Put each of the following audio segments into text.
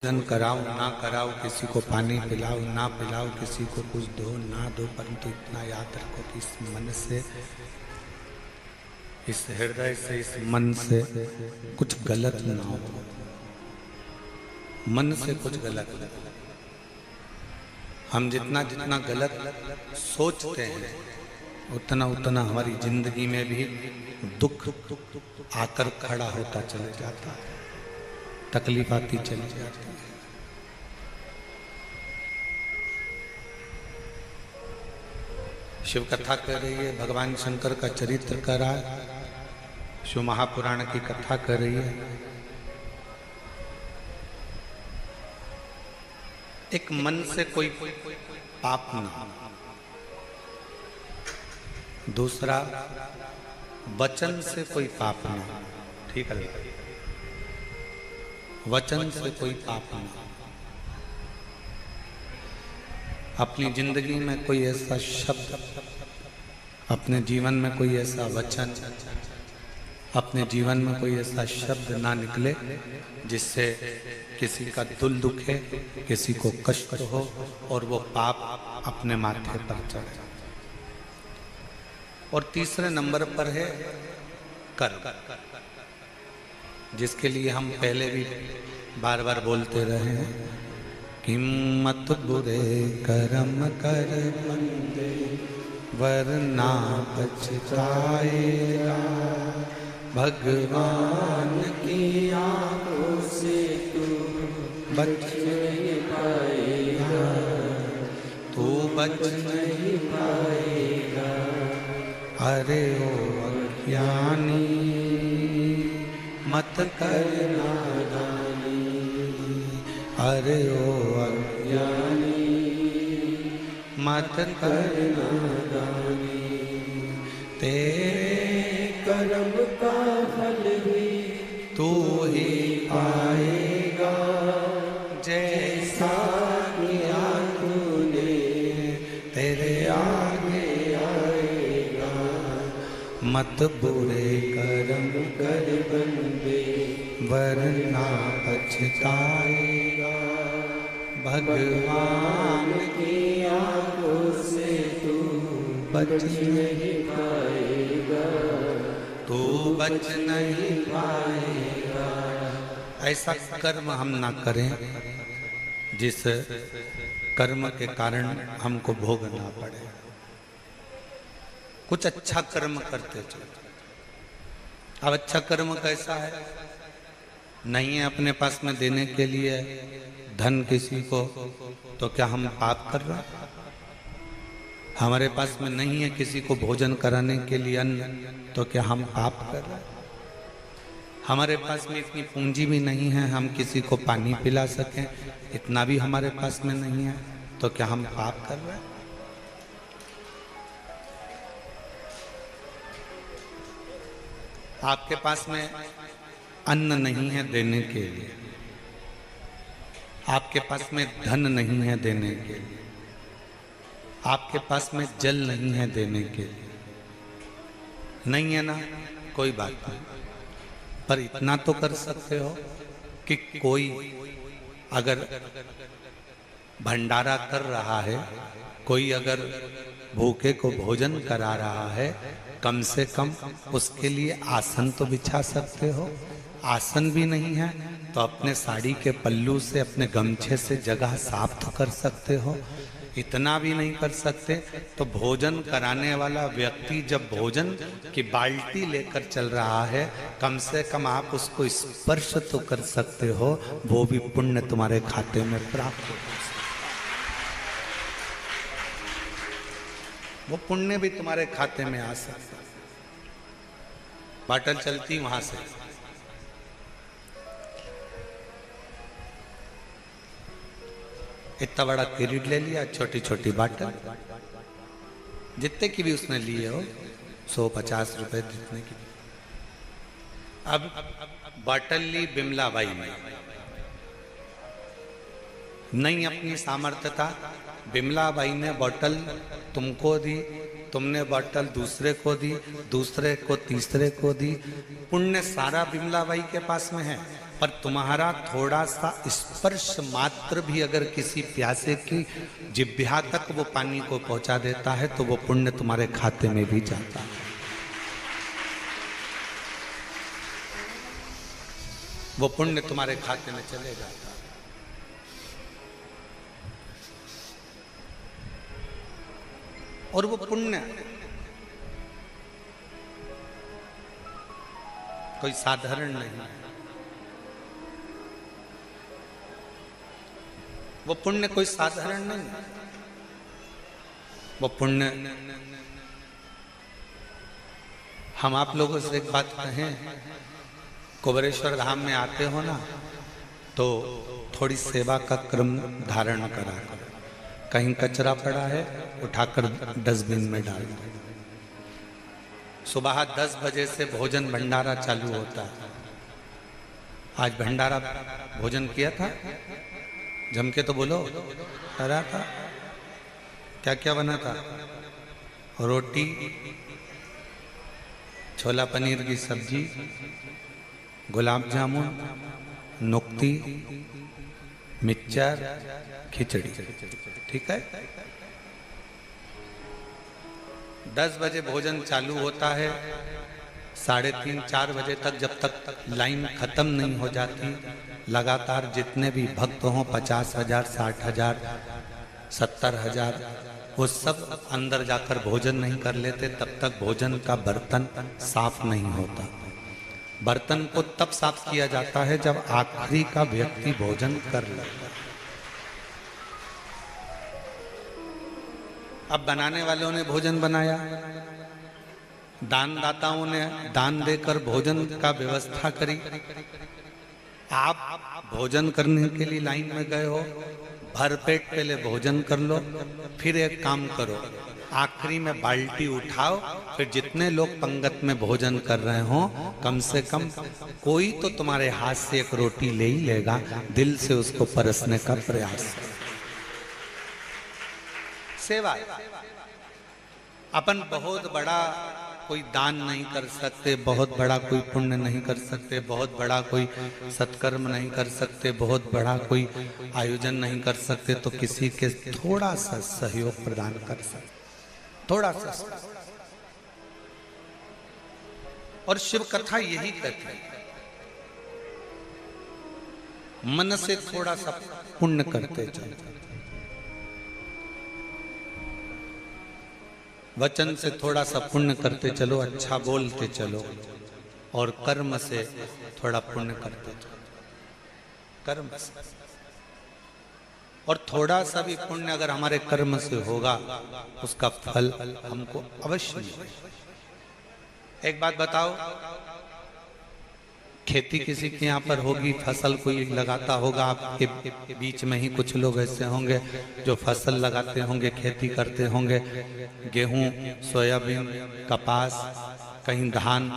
भोजन कराओ ना कराओ, किसी को पानी पिलाओ ना पिलाओ, किसी को कुछ दो ना दो, परंतु इतना याद रखो कि इस मन से, इस हृदय से, इस मन से कुछ गलत ना हो। मन से कुछ गलत ना हो। हम जितना जितना गलत सोचते हैं उतना उतना हमारी जिंदगी में भी दुख आकर खड़ा होता चला जाता है, तकलीफ आती चली जाती है। शिव कथा कर रही है, भगवान शंकर का चरित्र कर रहा है, शिव महापुराण की कथा कर रही है। एक मन से कोई पाप ना, दूसरा वचन से कोई पाप ना। ठीक है, वचन से कोई पाप ना। अपनी जिंदगी में कोई ऐसा शब्द, अपने जीवन में कोई ऐसा वचन, अपने जीवन में कोई ऐसा शब्द ना निकले जिससे किसी का दिल दुखे, किसी को कष्ट हो और वो पाप अपने माथे पर चढ़े। और तीसरे नंबर पर है कर्म, जिसके लिए हम पहले भी बार बार बोलते रहे हैं कि मत बुरे कर्म कर बंदे वरना पछताएगा, भगवान की आंखों से तू बच नहीं पाएगा, तू बच नहीं पाएगा। अरे ओ अज्ञानी मत कर नादानी, अरे ओ अज्ञानी मत कर नादानी। तेरे कर्म का फल भी तू ही पाएगा, जैसा किया तूने तेरे आगे आएगा। मत बुरे कर्म कर बंदे वरना पछताएगा, भगवान की आंखों से तू बच नहीं पाएगा, तू बच नहीं पाएगा। ऐसा कर्म हम ना करें जिस कर्म के कारण हमको भोगना पड़े। कुछ अच्छा कर्म करते चलो। अब अच्छा कर्म कैसा है? नहीं है अपने पास में देने के लिए धन किसी को, तो क्या हम पाप कर रहे हैं? हमारे पास में नहीं है किसी को भोजन कराने के लिए अन्न, तो क्या हम पाप कर रहे हैं? हमारे पास में इतनी पूंजी भी नहीं है हम किसी को पानी पिला सकें, इतना भी हमारे पास में नहीं है, तो क्या हम पाप कर रहे हैं? आपके पास में अन्न नहीं है देने के लिए, आपके पास में धन नहीं है देने के लिए, आपके पास में जल नहीं है देने के लिए, नहीं है ना, कोई बात नहीं। पर इतना तो कर सकते हो कि कोई अगर भंडारा कर रहा है, कोई अगर भूखे को भोजन करा रहा है, कम से कम उसके लिए आसन तो बिछा सकते हो। आसन भी नहीं है तो अपने साड़ी के पल्लू से, अपने गमछे से जगह साफ तो कर सकते हो। इतना भी नहीं कर सकते तो भोजन कराने वाला व्यक्ति जब भोजन की बाल्टी लेकर चल रहा है, कम से कम आप उसको स्पर्श तो कर सकते हो, वो भी पुण्य तुम्हारे खाते में प्राप्त हो सकता है। वो पुण्य भी तुम्हारे खाते में आ सकता है। बाटल चलती वहां से, इतना बड़ा किरीट ले लिया, छोटी छोटी बाटल, जितने की भी उसने लिए हो, 150 रुपए जितने की। अब बाटल ली बिमला बाई ने, नहीं अपनी सामर्थ्यता, बिमला बाई ने बोतल तुमको दी, तुमने बोतल दूसरे को दी, दूसरे को तीसरे को दी। पुण्य सारा बिमला बाई के पास में है, पर तुम्हारा थोड़ा सा स्पर्श मात्र भी अगर किसी प्यासे की जिह्वा तक वो पानी को पहुंचा देता है तो वो पुण्य तुम्हारे खाते में भी जाता है। वो पुण्य तुम्हारे खाते में चले जाता है। और वो पुण्य कोई साधारण नहीं है। वो पुण्य कोई साधारण नहीं है। वो पुण्य, हम आप लोगों से एक बात कहें, कुबेरेश्वर धाम में आते हो ना तो थोड़ी सेवा का क्रम धारण करा करो। कहीं कचरा पड़ा है उठाकर डस्टबिन में डाल दो। सुबह 10 बजे से भोजन भंडारा चालू होता है। आज भंडारा भोजन किया था? जम के तो बोलो। करा था? क्या क्या बना था? रोटी, छोला पनीर की सब्जी, गुलाब जामुन, नुक्ती, मिक्सचर, खिचड़ी। ठीक है। 10 बजे भोजन चालू होता है, 3:30-4 बजे तक, जब तक लाइन खत्म नहीं हो जाती, लगातार जितने भी भक्त हों, 50,000, 60,000, 70,000, वो सब अंदर जाकर भोजन नहीं कर लेते, तब तक भोजन का बर्तन साफ नहीं होता। बर्तन को तब साफ किया जाता है जब आखिरी का व्यक्ति भोजन कर लेता है। अब बनाने वालों ने भोजन बनाया, दानदाताओं ने दान देकर भोजन का व्यवस्था करी। आप भोजन करने के लिए लाइन में गए हो, भरपेट पहले भोजन कर लो, फिर एक काम करो, आखिरी में बाल्टी उठाओ, फिर जितने लोग पंगत में भोजन कर रहे हो, कम से कम कोई तो तुम्हारे हाथ से एक रोटी ले ही लेगा। दिल से उसको परसने का प्रयास। सेवा। अपन बहुत बड़ा कोई दान नहीं कर सकते, बहुत बड़ा कोई पुण्य नहीं कर सकते, बहुत बड़ा कोई सत्कर्म नहीं कर सकते, बहुत बड़ा कोई आयोजन नहीं कर सकते, तो किसी के थोड़ा सा सहयोग प्रदान कर सकते, थोड़ा सा। और शिव कथा यही कहती है, मन से थोड़ा सा पुण्य करते चलो, वचन से थोड़ा सा पुण्य करते चलो, अच्छा बोलते चलो, और कर्म से थोड़ा पुण्य करते चलो, कर्म से। और थोड़ा सा भी पुण्य अगर हमारे कर्म से होगा, उसका फल हमको अवश्य मिलेगा। एक बात बताओ, खेती किसी के यहाँ पर होगी, फसल कोई लगाता होगा, आपके बीच में ही कुछ लोग ऐसे होंगे जो फसल लगाते होंगे, खेती करते होंगे, गेहूं, सोयाबीन, कपास, कहीं धान,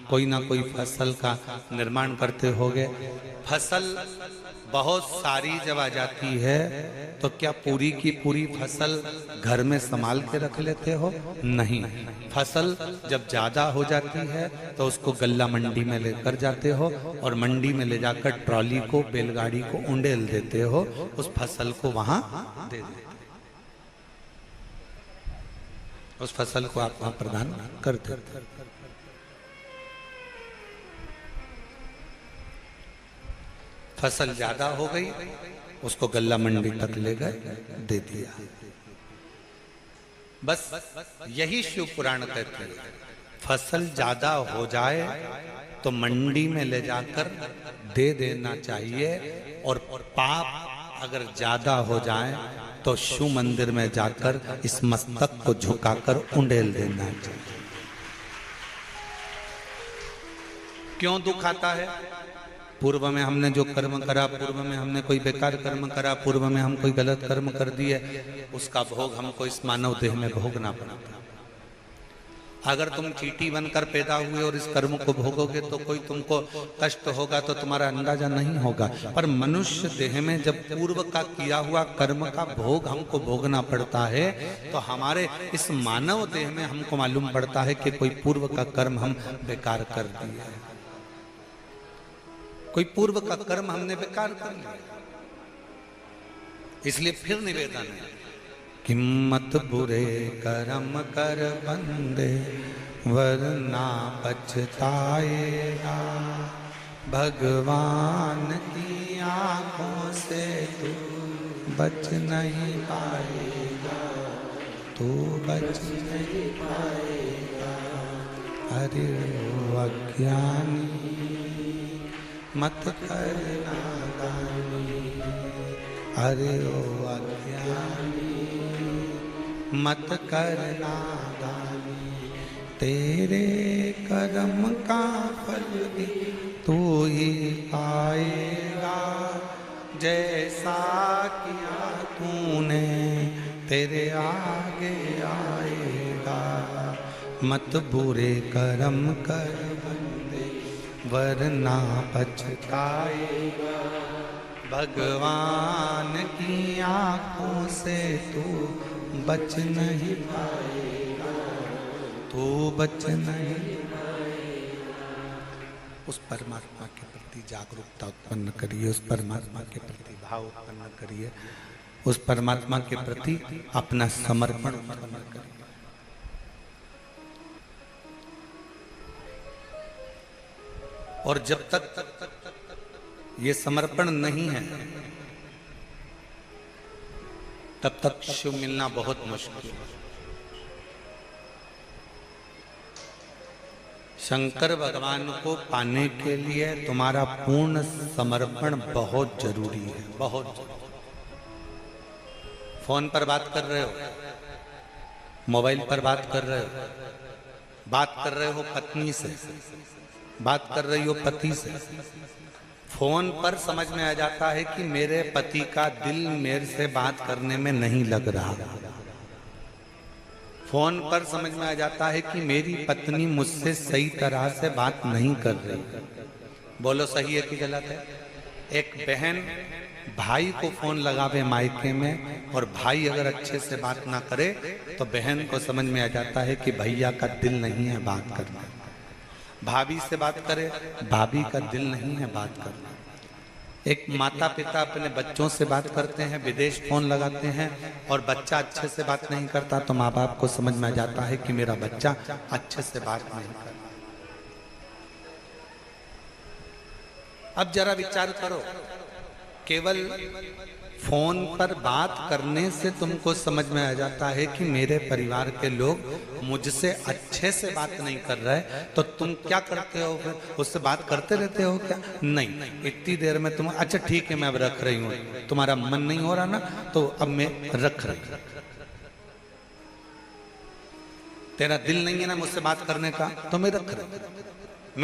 कोई ना कोई फसल का निर्माण करते होंगे। फसल बहुत सारी जब आ जाती है तो क्या पूरी की पूरी फसल घर में संभाल के रख लेते हो? नहीं। फसल जब ज्यादा हो जाती है तो उसको गल्ला मंडी में लेकर जाते हो, और मंडी में ले जाकर ट्रॉली को, बैलगाड़ी को उंडेल देते हो, उस फसल को वहां दे देते, उस फसल को आप वहां प्रदान कर देते। फसल ज्यादा हो गई, उसको गल्ला मंडी तक ले गए, दे दिया। बस यही शिव पुराण कहते हैं, फसल ज्यादा हो जाए तो मंडी में ले जाकर दे देना चाहिए, और पाप अगर ज्यादा हो जाए तो शिव मंदिर में जाकर इस मस्तक को झुकाकर उंडेल देना चाहिए। क्यों दुख आता है? पूर्व में हमने जो कर्म करा, पूर्व में हमने कोई बेकार कर्म करा, पूर्व में हम कोई गलत कर्म कर दिए, उसका भोग हमको इस मानव देह में भोगना पड़ता। अगर तुम चींटी बनकर पैदा हुए और इस कर्म को भोगोगे तो कोई तुमको कष्ट होगा तो तुम्हारा अंदाजा नहीं होगा, पर मनुष्य देह में जब पूर्व का किया हुआ कर्म का भोग हमको भोगना पड़ता है तो हमारे इस मानव देह में हमको मालूम पड़ता है कि कोई पूर्व का कर्म हम बेकार कर दिया। कोई पूर्व का कर्म हमने बेकार कर लिया, इसलिए फिर निवेदन है कि मत बुरे कर्म कर बंदे वरना पछताएगा, भगवान की आंखों से तू बच नहीं पाएगा, तू बच नहीं पाएगा। अरे ओ अज्ञानी मत कर नादानी, अरे ओ अज्ञानी मत कर नादानी, तेरे कर्म का फल भी तू ही पाएगा, जैसा किया तूने तेरे आगे आएगा। मत बुरे कर्म कर बंदे वरना पछताएगा, भगवान की आंखों से तू बच नहीं पाएगा, तू बच नहीं पाएगा। उस परमात्मा के प्रति जागरूकता उत्पन्न करिए, उस परमात्मा के प्रति भाव उत्पन्न करिए, उस परमात्मा के प्रति अपना समर्पण उत्पन्न करिए। और जब तक ये समर्पण नहीं है तब तक शिव मिलना बहुत मुश्किल है। शंकर भगवान को पाने के लिए तुम्हारा पूर्ण समर्पण बहुत जरूरी है, बहुत जरूरी। फोन पर बात कर रहे हो, मोबाइल पर बात कर रहे हो, बात कर रहे हो पत्नी से, बात कर रही हो पति से, फोन पर समझ में आ जाता है कि मेरे पति का दिल मेरे से बात करने में नहीं लग रहा। फोन पर समझ में आ जाता है कि मेरी पत्नी मुझसे सही तरह से बात नहीं कर रही। बोलो सही है कि गलत है? एक बहन भाई को फोन लगावे मायके में और भाई अगर अच्छे से बात ना करे तो बहन को समझ में आ जाता है कि भैया का दिल नहीं है बात करना। भाभी से बात करे, भाभी का दिल नहीं है बात करना। एक माता पिता अपने बच्चों से बात करते हैं, विदेश फोन लगाते हैं और बच्चा अच्छे से बात नहीं करता तो माँ बाप को समझ में आ जाता है कि मेरा बच्चा अच्छे से बात नहीं करता। अब जरा विचार करो, केवल फोन पर बात करने से तुमको समझ में आ जाता है कि मेरे परिवार के लोग मुझसे अच्छे से बात नहीं कर रहे, तो तुम क्या करते हो फिर? उससे बात करते रहते हो क्या? नहीं, इतनी देर में तुम अच्छा ठीक है मैं अब रख रही हूँ, तुम्हारा मन नहीं हो रहा ना तो अब मैं रख रही। तेरा दिल नहीं है ना मुझसे बात करने का तो मैं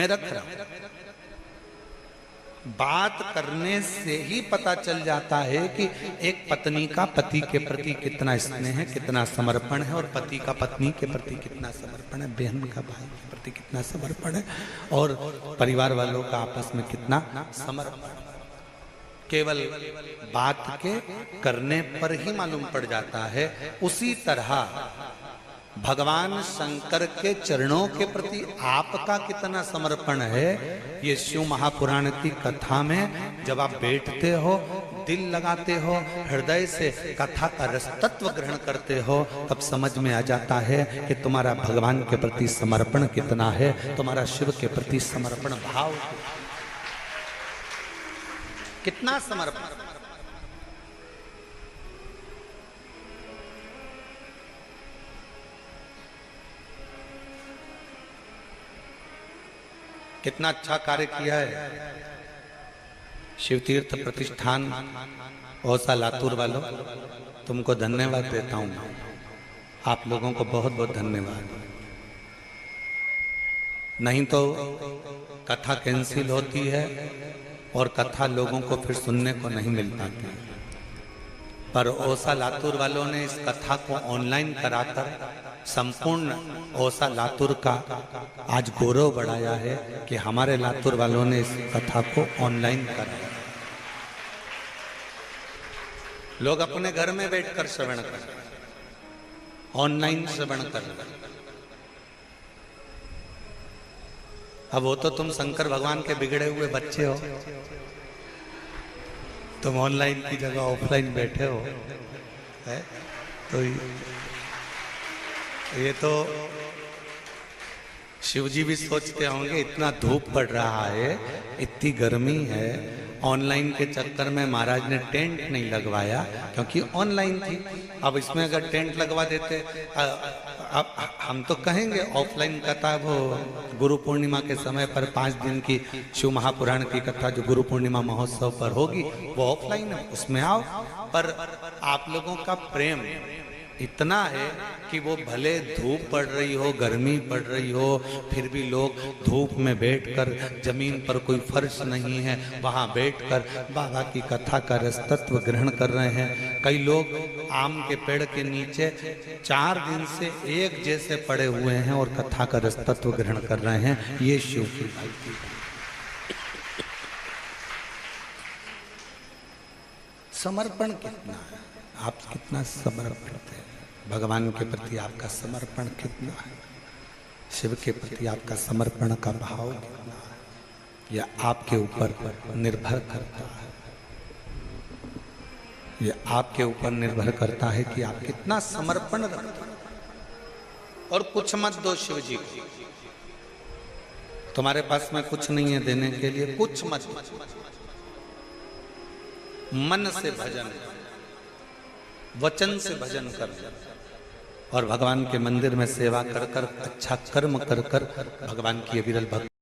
रख रहा। बात करने से ही पता चल जाता है कि एक पत्नी का पति के प्रति कितना स्नेह है, कितना समर्पण है, और पति का पत्नी के प्रति कितना समर्पण है, बहन का भाई के प्रति कितना समर्पण है, और परिवार वालों का आपस में कितना समर्पण। केवल बात के करने पर ही मालूम पड़ जाता है। उसी तरह भगवान शंकर के चरणों के प्रति आपका कितना समर्पण है, ये शिव महापुराण की कथा में जब आप बैठते हो, दिल लगाते हो, हृदय से कथा का रस तत्व ग्रहण करते हो, तब समझ में आ जाता है कि तुम्हारा भगवान के प्रति समर्पण कितना है, तुम्हारा शिव के प्रति समर्पण भाव कितना समर्पण। कितना अच्छा कार्य किया है शिव तीर्थ प्रतिष्ठान औसा लातूर वालों, तुमको धन्यवाद देता हूं। आप लोगों को बहुत बहुत धन्यवाद। नहीं तो कथा कैंसिल होती है और कथा लोगों को फिर सुनने को नहीं मिल पाती, पर औसा लातूर वालों ने इस कथा को ऑनलाइन कराकर संपूर्ण औसा लातूर का आज गौरव बढ़ाया है कि हमारे लातूर वालों ने इस कथा को ऑनलाइन कराया। लोग अपने घर में बैठकर श्रवण कर रहे हैं, ऑनलाइन श्रवण कर रहे हैं। अब वो तो तुम शंकर भगवान के बिगड़े हुए बच्चे हो, तुम ऑनलाइन की जगह ऑफलाइन बैठे हो, है? तो ये तो शिव जी भी सोचते होंगे इतना धूप पड़ रहा है, इतनी गर्मी है, ऑनलाइन के चक्कर में महाराज ने टेंट नहीं लगवाया, क्योंकि ऑनलाइन थी। अब इसमें अगर टेंट लगवा देते, अब हम तो कहेंगे ऑफलाइन कथा वो गुरु पूर्णिमा के समय पर 5 दिन की शिव महापुराण की कथा जो गुरु पूर्णिमा महोत्सव पर होगी वो ऑफलाइन है, उसमें आओ। पर आप लोगों का प्रेम इतना है कि वो भले धूप पड़ रही हो, गर्मी पड़ रही हो, फिर भी लोग धूप में बैठकर, जमीन पर कोई फर्श नहीं है, वहां बैठकर बाबा की कथा का रसतत्व ग्रहण कर रहे हैं। कई लोग आम के पेड़ के नीचे 4 दिन से एक जैसे पड़े हुए हैं और कथा का रसतत्व ग्रहण कर रहे हैं। ये शिव की भक्ति। समर्पण कितना है, आप कितना समर्पण करते हैं भगवान के प्रति, आपका समर्पण कितना है, शिव के प्रति आपका समर्पण का भाव कितना है, यह आपके ऊपर निर्भर करता है। यह आपके ऊपर निर्भर करता है कि आप कितना समर्पण रखते हैं। और कुछ मत दो शिव जी को, तुम्हारे पास में कुछ नहीं है देने के लिए, कुछ मत, मन से भजन, वचन से भजन कर और भगवान के मंदिर में सेवा कर कर, अच्छा कर्म कर कर भगवान की अविरल भक्ति